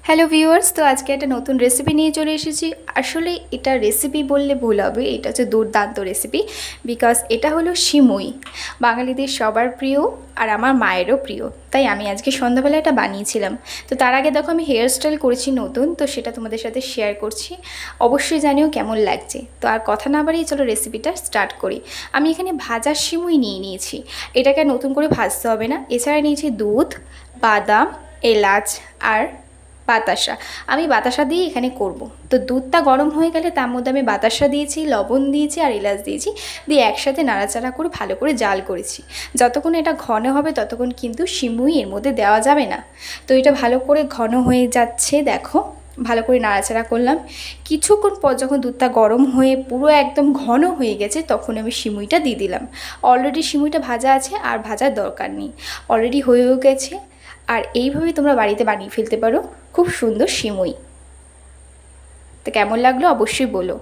Hello viewers, তো আজকে একটা নতুন রেসিপি নিয়ে চলে এসেছি। আসলে এটা রেসিপি বললে ভুল হবে, এটা হচ্ছে দুর্দান্ত রেসিপি। বিকজ এটা হলো সিমুই, বাঙালিদের সবার প্রিয় আর আমার মায়েরও প্রিয়। তাই আমি আজকে সন্ধ্যাবেলা এটা বানিয়েছিলাম। তো তার আগে দেখো আমি হেয়ার স্টাইল করেছি নতুন, তো সেটা তোমাদের সাথে শেয়ার করছি। অবশ্যই জানিও কেমন লাগছে। তো আর কথা না বাড়িয়ে চলো রেসিপিটা স্টার্ট করি। আমি এখানে ভাজা সিমুই নিয়েছি। এটাকে নতুন করে ভাজতে হবে না। এছাড়া নিয়েছি দুধ, বাদাম, এলাচ আর বাতাসা। আমি বাতাসা দিয়ে এখানে করব। তো দুধটা গরম হয়ে গেলে তার মধ্যে আমি বাতাসা দিয়েছি, লবণ দিয়েছি আর এলাচ দিয়েছি, দিয়ে একসাথে নাড়াচাড়া করে ভালো করে জাল করেছি। যতক্ষণ এটা ঘন হবে ততক্ষণ কিন্তু সিমুই এর মধ্যে দেওয়া যাবে না। তো এটা ভালো করে ঘন হয়ে যাচ্ছে, দেখো ভালো করে নাড়াচাড়া করলাম। কিছুক্ষণ পর যখন দুধটা গরম হয়ে পুরো একদম ঘন হয়ে গেছে তখন আমি সিমুইটা দিয়ে দিলাম। অলরেডি সিমুইটা ভাজা আছে আর ভাজার দরকার নেই, অলরেডি হয়েও গেছে। আর এইভাবেই তোমরা বাড়িতে বানিয়ে ফেলতে পারো খুব সুন্দর সিমুই। তো কেমন লাগলো অবশ্যই বলো।